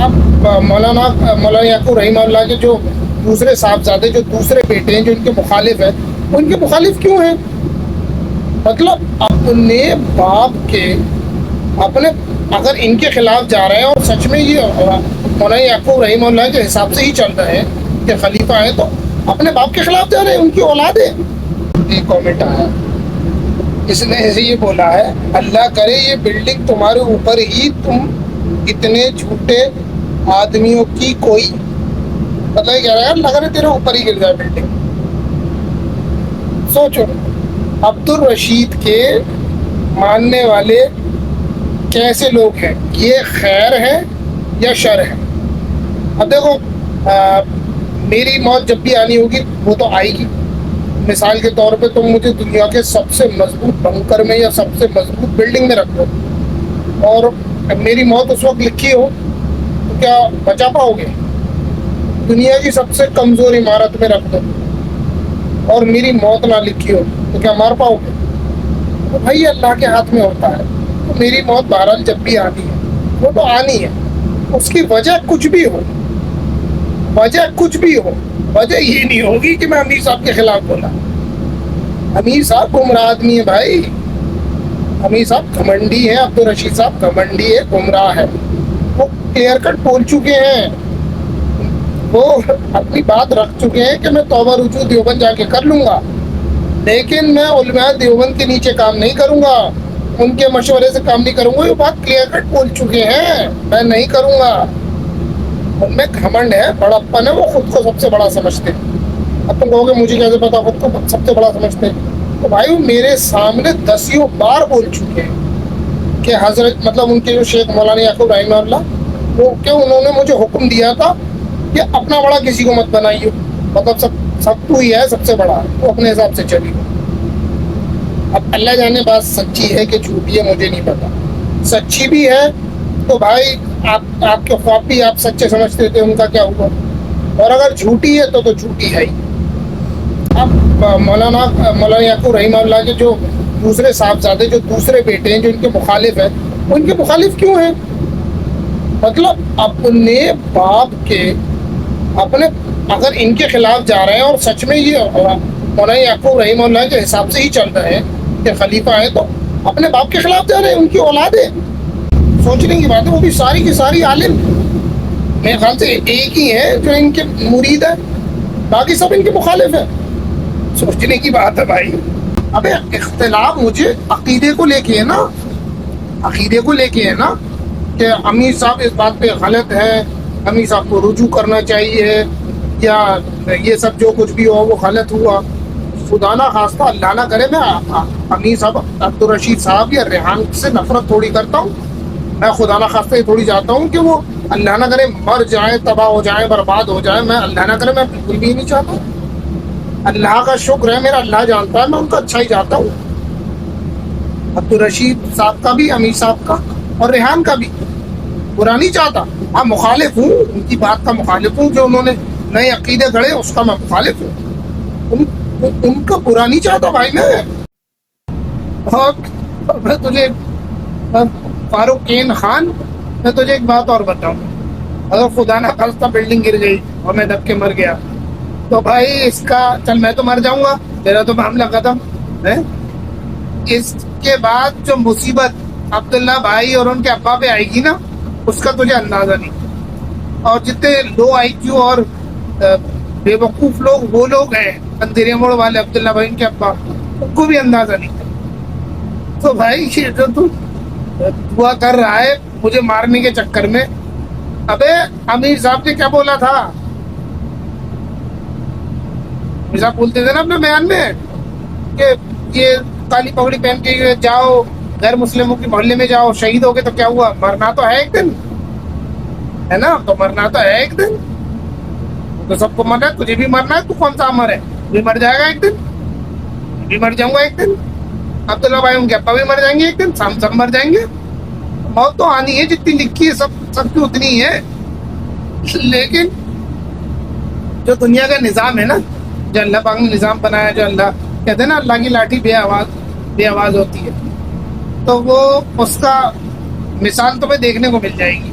اب مولانا یعقوب رحمہ اللہ کے جو دوسرے صاحبزادے جو دوسرے بیٹے ہیں جو ان کے مخالف ہیں، ان کے مخالف کیوں ہیں؟ مطلب اپنے باپ کے اپنے اگر ان کے خلاف جا رہے ہیں اور سچ میں یہ مولانا یعقوب رحمہ اللہ کے حساب سے ہی چل رہے ہیں کہ خلیفہ ہیں، تو اپنے باپ کے خلاف جا رہے ہیں، ان کی اولاد ہے۔ ایک کامنٹ آیا، اس نے ایسے یہ بولا ہے، اللہ کرے یہ بلڈنگ تمہارے اوپر ہی تم اتنے جھوٹے آدمیوں کی کوئی، مطلب یہ کہہ رہا ہے اللہ کرے تیرے اوپر ہی گر جائے بلڈنگ۔ سوچو عبد الرشید کے ماننے والے کیسے لوگ ہیں، یہ خیر ہے یا شر ہے؟ اب دیکھو میری موت جب بھی آنی ہوگی وہ تو آئے گی، مثال کے طور پہ تم مجھے دنیا کے سب سے مضبوط بنکر میں یا سب سے مضبوط بلڈنگ میں رکھ دو اور میری موت اس وقت لکھی ہو تو کیا بچا پاؤ گے؟ دنیا کی سب سے کمزور عمارت میں رکھ دو اور میری موت نہ لکھی ہو تو کیا مار پاؤ گے؟ تو بھائی اللہ کے ہاتھ میں ہوتا ہے، تو میری موت بہرحال جب بھی آنی ہے وہ تو آنی ہے، اس کی وجہ کچھ بھی ہو، وجہ یہ نہیں ہوگی کہ میں امیر صاحب کے خلاف بولا۔ امیر صاحب گمراہ آدمی ہے بھائی، امیر صاحب گھمنڈی ہے، عبد الرشید صاحب گھمنڈی ہے، گمراہ ہے، وہ کلیئر کٹ بول چکے ہیں، وہ اپنی بات رکھ چکے ہیں کہ میں توبہ رجوع دیوبند جا کے کر لوں گا، لیکن میں علماء دیوبند کے نیچے کام نہیں کروں گا، ان کے مشورے سے کام نہیں کروں گا، یہ بات کلیئر کٹ بول چکے ہیں، میں نہیں کروں گا۔ ان میں گھمنڈ ہے، بڑپن ہے، وہ خود کو سب سے بڑا سمجھتے ہیں۔ اب تم کہو گے مجھے کیسے پتا خود کو سب سے بڑا سمجھتے ہیں؟ تو بھائی وہ میرے سامنے دسیوں بار بول چکے ہیں کہ حضرت مطلب ان کے جو شیخ مولانا یعقوب رحمہ اللہ، وہ کہ انہوں نے مجھے حکم دیا تھا کہ اپنا بڑا کسی کو مت بنائیے، مطلب سب تو ہی ہے سب سے بڑا، وہ اپنے حساب سے چلیے۔ اب اللہ جانے بات سچی ہے کہ جھوٹی ہے مجھے نہیں پتا، سچی بھی ہے تو بھائی آپ کے خواب بھی آپ سچے سمجھتے تھے، ان کا کیا ہوا؟ اور اگر جھوٹی ہے تو جھوٹی ہے ہی۔ اب مولانا یعقوب رحمہ اللہ کے جو دوسرے صاحبزادے جو دوسرے بیٹے ہیں جو ان کے مخالف ہیں، ان کے مخالف کیوں ہیں؟ مطلب اپنے باپ کے اپنے اگر ان کے خلاف جا رہے ہیں اور سچ میں یہ مولانا یعقوب رحمہ اللہ کے حساب سے ہی چل رہے ہیں کہ خلیفہ ہیں، تو اپنے باپ کے خلاف جا رہے ہیں، ان کی اولاد ہے۔ سوچنے کی بات ہے، وہ بھی ساری کی ساری عالم، میرے خیال سے ایک ہی ہے جو ان کے مرید ہے، باقی سب ان کے مخالف ہیں۔ سوچنے کی بات ہے بھائی۔ ابے اختلاف مجھے عقیدے کو لے کے ہے نا، عقیدے کو لے کے ہے نا کہ امیر صاحب اس بات پہ غلط ہے، امیر صاحب کو رجوع کرنا چاہیے، یا یہ سب جو کچھ بھی ہو وہ غلط ہوا۔ خدا نہ خواستہ اللہ نہ کرے میں امیر صاحب عبد الرشید صاحب یا ریحان سے نفرت تھوڑی کرتا ہوں، میں خدا نہ خواستہ یہ تھوڑی چاہتا ہوں کہ وہ اللہ نہ کرے مر جائیں، تباہ ہو جائیں، برباد ہو جائیں، میں اللہ نہ کرے میں بالکل بھی نہیں چاہتا ہوں۔ اللہ کا شکر ہے میرا اللہ جانتا ہے میں ان کا اچھا ہی چاہتا ہوں، عبد الرشید صاحب کا بھی، امیر صاحب کا اور ریحان کا بھی برا نہیں چاہتا۔ ہاں مخالف ہوں، ان کی بات کا مخالف ہوں، جو انہوں نے نئے عقیدے گھڑے اس کا میں مخالف ہوں، ان کا برا نہیں چاہتا بھائی میں۔ اور میں تجھے فاروق کین خان، میں تجھے ایک بات اور بتاؤں، اگر خدا نہ خواستہ بلڈنگ گر گئی اور میں دب کے مر گیا تو بھائی اس کا چل میں تو مر جاؤں گا، میرا تو معاملہ ختم ہے، اس کے بعد جو مصیبت عبداللہ بھائی اور ان کے ابا پہ آئے گی نا اس کا تجھے اندازہ نہیں۔ اور جتنے لو آئی کیو اور بے وقوف لوگ وہ لوگ ہیں اندھیرے موڑ والے عبداللہ بھائی ان کے ابا، ان کو بھی اندازہ نہیں۔ تو بھائی یہ جو تو دعا کر رہا ہے مجھے مارنے کے چکر میں، ابے امیر صاحب نے کیا بولا تھا؟ امیر صاحب بولتے تھے نا اپنے بیان میں کہ یہ کالی پگڑی پہن کے جاؤ غیر مسلموں کے محلے میں جاؤ، شہید ہو گئے تو کیا ہوا؟ مرنا تو ہے ایک دن، ہے نا؟ تو مرنا تو ہے ایک دن، تو سب کو مرنا ہے، تجھے بھی مرنا ہے، تو کون سا امر ہے؟ تو بھی مر جائے گا ایک دن، بھی مر جاؤں گا ایک دن، عبداللہ بھائی ان کے ابا بھی مر جائیں گے ایک دن، سب مر جائیں گے، موت تو آنی ہے، جتنی لکھی ہے سب کی اتنی ہے۔ لیکن جو دنیا کا نظام ہے نا، جو اللہ پاک نے نظام بنایا، جو اللہ کہتے ہیں نا اللہ کی لاٹھی بے آواز ہوتی ہے، تو وہ اس کا مثال تمہیں دیکھنے کو مل جائے گی۔